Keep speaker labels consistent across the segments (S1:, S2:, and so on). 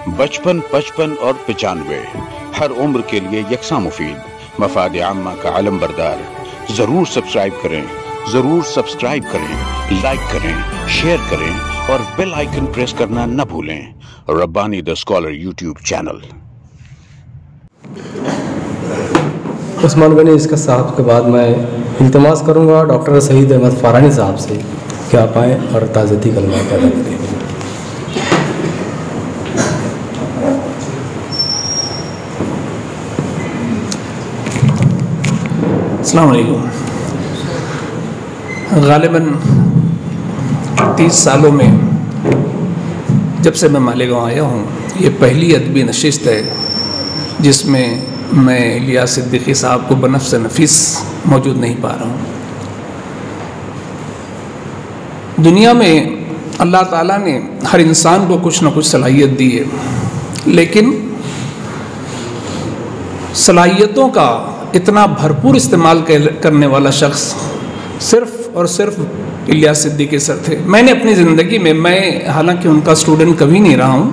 S1: बचपन, 55 और 95 हर उम्र के लिए यकसा मुफीद, मफाद आम्मा का आलम बरदार। जरूर सब्सक्राइब करें, लाइक करें, शेयर करें और बेल आइकन प्रेस करना न भूलें। Rabbani the scholar YouTube channel.
S2: Usman Ghani इसका साहब के बाद मैं इल्तिमास करूंगा डॉक्टर सईद अहमद फ़ारानी साहब से कि आप आएँ और ताज़ती कलमा पैदा करें।
S3: अस्सलाम वालेकुम। ग़ालिबन 30 सालों में जब से मैं मालेगांव आया हूँ, ये पहली अदबी नशिस्त है जिसमें मैं इलियास सिद्दीकी साहब को बनफ्स नफीस मौजूद नहीं पा रहा हूँ। दुनिया में अल्लाह ताला ने हर इंसान को कुछ न कुछ सलाहियत दी है, लेकिन सलाहियतों का इतना भरपूर इस्तेमाल करने वाला शख्स सिर्फ़ और सिर्फ इलियास सिद्दीकी सर थे। मैंने अपनी ज़िंदगी में, मैं हालांकि उनका स्टूडेंट कभी नहीं रहा हूँ,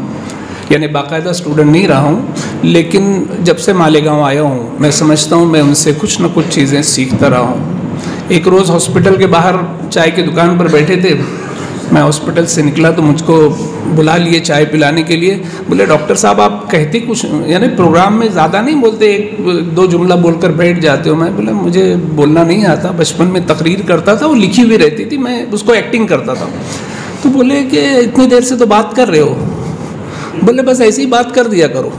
S3: यानी बाकायदा स्टूडेंट नहीं रहा हूँ, लेकिन जब से मालेगांव आया हूँ मैं समझता हूँ मैं उनसे कुछ न कुछ चीज़ें सीखता रहा हूँ। एक रोज़ हॉस्पिटल के बाहर चाय की दुकान पर बैठे थे, मैं हॉस्पिटल से निकला तो मुझको बुला लिए चाय पिलाने के लिए। बोले डॉक्टर साहब आप कहते कुछ, यानी प्रोग्राम में ज़्यादा नहीं बोलते, एक दो जुमला बोलकर बैठ जाते हो। मैं बोला मुझे बोलना नहीं आता, बचपन में तकरीर करता था, वो लिखी हुई रहती थी, मैं उसको एक्टिंग करता था। तो बोले कि इतनी देर से तो बात कर रहे हो। बोले बस ऐसी ही बात कर दिया करो।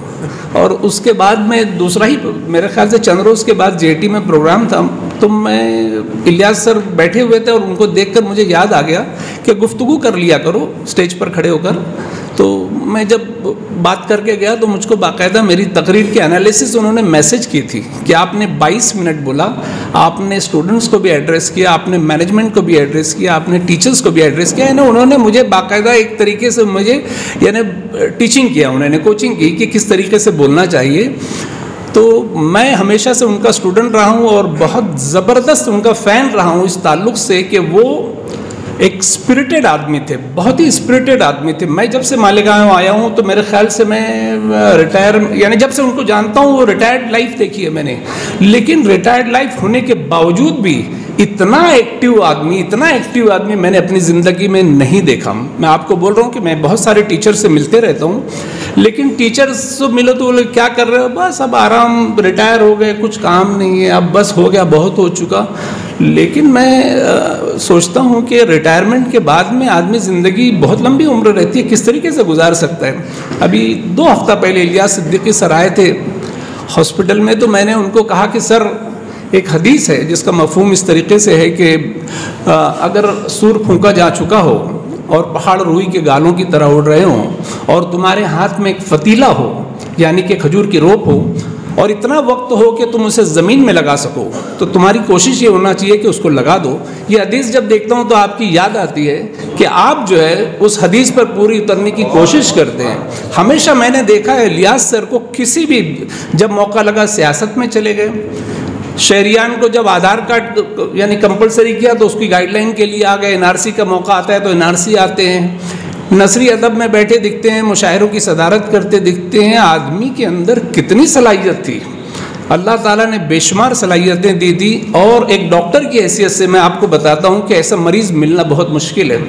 S3: और उसके बाद में दूसरा ही, मेरे ख्याल से चंद रोज़ के बाद जेटी में प्रोग्राम था, तो मैं इलियास सर बैठे हुए थे और उनको देखकर मुझे याद आ गया कि गुफ्तगू कर लिया करो स्टेज पर खड़े होकर। तो मैं जब बात करके गया तो मुझको बाकायदा मेरी तकरीर की एनालिसिस उन्होंने मैसेज की थी कि आपने 22 मिनट बोला, आपने स्टूडेंट्स को भी एड्रेस किया, आपने मैनेजमेंट को भी एड्रेस किया, आपने टीचर्स को भी एड्रेस किया। यानी उन्होंने मुझे बाकायदा एक तरीके से मुझे यानी टीचिंग किया, उन्होंने कोचिंग की कि किस तरीके से बोलना चाहिए। तो मैं हमेशा से उनका स्टूडेंट रहा हूँ और बहुत ज़बरदस्त उनका फ़ैन रहा हूँ इस ताल्लुक़ से कि वो एक स्पिरिटेड आदमी थे, बहुत ही स्पिरिटेड आदमी थे। मैं जब से मालेगांव आया हूँ तो मेरे ख्याल से मैं रिटायर, यानी जब से उनको जानता हूँ वो रिटायर्ड लाइफ देखी है मैंने, लेकिन रिटायर्ड लाइफ होने के बावजूद भी इतना एक्टिव आदमी मैंने अपनी ज़िंदगी में नहीं देखा। मैं आपको बोल रहा हूँ कि मैं बहुत सारे टीचर से मिलते रहता हूँ, लेकिन टीचर्स से मिलो तो बोले क्या कर रहे हो, बस अब आराम, रिटायर हो गए, कुछ काम नहीं है, अब बस हो गया, बहुत हो चुका। लेकिन मैं सोचता हूँ कि रिटायरमेंट के बाद में आदमी ज़िंदगी बहुत लंबी उम्र रहती है, किस तरीके से गुजार सकता है। अभी 2 हफ्ता पहले इलियास सिद्दीकी सर आए थे हॉस्पिटल में, तो मैंने उनको कहा कि सर एक हदीस है जिसका मफहूम इस तरीके से है कि अगर सूर फूंका जा चुका हो और पहाड़ रूई के गालों की तरह उड़ रहे हों और तुम्हारे हाथ में एक फतीला हो, यानी कि खजूर की रोप हो, और इतना वक्त हो कि तुम उसे ज़मीन में लगा सको, तो तुम्हारी कोशिश ये होना चाहिए कि उसको लगा दो। ये हदीस जब देखता हूँ तो आपकी याद आती है कि आप जो है उस हदीस पर पूरी उतरने की कोशिश करते हैं। हमेशा मैंने देखा है इलियास सर को, किसी भी जब मौका लगा सियासत में चले गए, शहरियान को जब आधार कार्ड यानी कंपलसरी किया तो उसकी गाइडलाइन के लिए आ गए, एनआरसी का मौका आता है तो एनआरसी आते हैं, नसरी अदब में बैठे दिखते हैं, मुशायरों की सदारत करते दिखते हैं। आदमी के अंदर कितनी सलाहियत थी, अल्लाह ताला ने बेशुमार सलाहियतें दी थी। और एक डॉक्टर की हैसियत से मैं आपको बताता हूँ कि ऐसा मरीज़ मिलना बहुत मुश्किल है।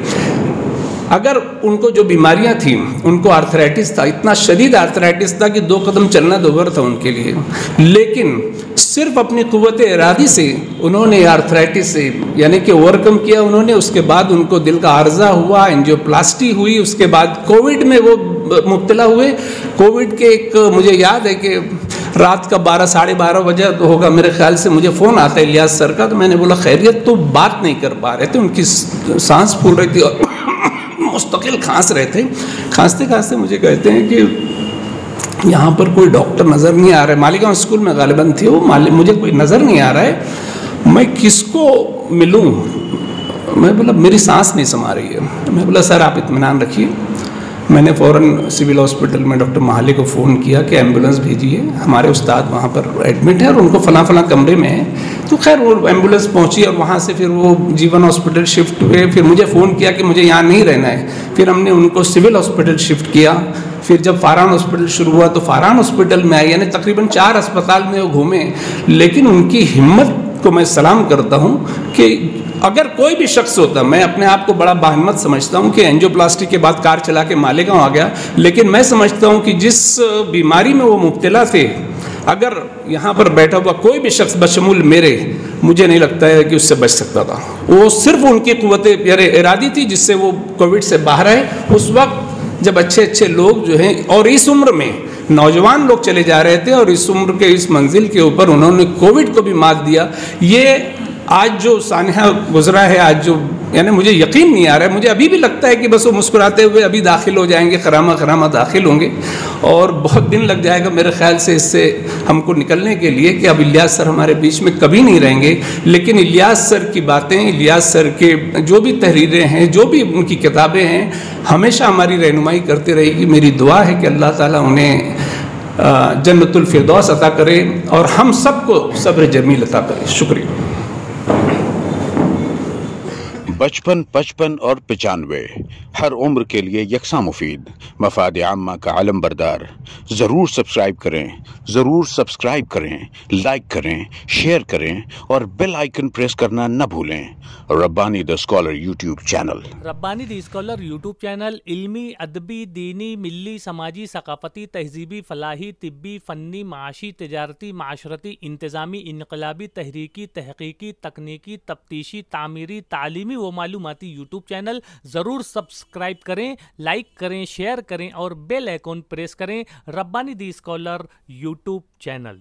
S3: अगर उनको जो बीमारियां थीं, उनको आर्थराइटिस था, इतना शदीद आर्थराइटिस था कि 2 कदम चलना दोबर था उनके लिए, लेकिन सिर्फ अपनी क़ुव्वत इरादी से उन्होंने आर्थराइटिस से यानी कि ओवरकम किया उन्होंने। उसके बाद उनको दिल का आर्जा हुआ, एंजियोप्लास्टी हुई, उसके बाद कोविड में वो मुब्तला हुए। कोविड के एक मुझे याद है कि रात का 12 साढ़े 12 बजे होगा मेरे ख्याल से, मुझे फ़ोन आता है इलियास सर का, तो मैंने बोला खैरियत, तो बात नहीं कर पा रहे थे, उनकी सांस फूल रही थी और मुस्तकिल खांस रहे थे। खांसते खांसते मुझे कहते हैं कि यहाँ पर कोई डॉक्टर नज़र नहीं आ रहा है। मालेगांव स्कूल में गालिबन थी वो, मुझे कोई नज़र नहीं आ रहा है, मैं किसको मिलूँ। मैं बोला मेरी सांस नहीं समा रही है। मैं बोला सर आप इत्मीनान रखिए, मैंने फ़ौरन सिविल हॉस्पिटल में डॉक्टर महाले को फ़ोन किया कि एम्बुलेंस भेजिए, हमारे उस्ताद वहाँ पर एडमिट है और उनको फ़लाँ कमरे में है। तो खैर वो एम्बुलेंस पहुँची और वहाँ से फिर वो जीवन हॉस्पिटल शिफ्ट हुए। फिर मुझे फ़ोन किया कि मुझे यहाँ नहीं रहना है, फिर हमने उनको सिविल हॉस्पिटल शिफ्ट किया। फिर जब फ़ारहान हॉस्पिटल शुरू हुआ तो फ़ारहान हॉस्पिटल में आए, यानी तकरीबन 4 अस्पताल में वो घूमे। लेकिन उनकी हिम्मत को मैं सलाम करता हूँ कि अगर कोई भी शख्स होता, मैं अपने आप को बड़ा बाहिम्मत समझता हूँ कि एंजियोप्लास्टी के बाद कार चला के मालेगांव आ गया, लेकिन मैं समझता हूँ कि जिस बीमारी में वो मुब्तला थे, अगर यहाँ पर बैठा हुआ कोई भी शख्स बशमूल मेरे, मुझे नहीं लगता है कि उससे बच सकता था। वो सिर्फ उनकी क़ुव्वत इरादी थी जिससे वो कोविड से बाहर आए। उस वक्त जब अच्छे लोग जो हैं, और इस उम्र में नौजवान लोग चले जा रहे थे, और इस उम्र के इस मंजिल के ऊपर उन्होंने कोविड को भी मात दिया। ये आज जो सानिया गुजरा है, आज जो, यानी मुझे यकीन नहीं आ रहा है। मुझे अभी भी लगता है कि बस वो मुस्कुराते हुए अभी दाखिल हो जाएंगे, खरामा दाखिल होंगे, और बहुत दिन लग जाएगा मेरे ख्याल से इससे हमको निकलने के लिए कि अब इलियास सर हमारे बीच में कभी नहीं रहेंगे। लेकिन इलियास सर की बातें, इलियास सर के जो भी तहरीरें हैं, जो भी उनकी किताबें हैं, हमेशा हमारी रहनुमाई करती रहेगी। मेरी दुआ है कि अल्लाह ताला उन्हें जन्नतुल फिरदौस अता करे और हम सबको सब्र जमील अता करे। शुक्रिया।
S1: 55, 55 और 95 हर उम्र के लिए यकसा मुफीद, मफाद आम्मा का आलम बरदार। ज़रूर सब्सक्राइब करें, लाइक करें, शेयर करें और बेल आइकन प्रेस करना न भूलें। Rabbani the scholar YouTube channel.
S4: Rabbani the scholar YouTube channel इल्मी, अदबी, दीनी, मिल्ली, समाजी, सकाफती, तहजीबी, फलाही, तिब्बी, फ़न्नी, माशी, तिजारती, माशरती, इंतज़ामी, इनकलाबी, तहरीकी, तहकीकी, तकनीकी, तफ्तीशी, तामीरी, तालीमी व मालूमाती यूट्यूब चैनल। ज़रूर सब्सक्राइब करें, लाइक करें, शेयर करें और बेल आइकन प्रेस करें। Rabbani the scholar YouTube channel.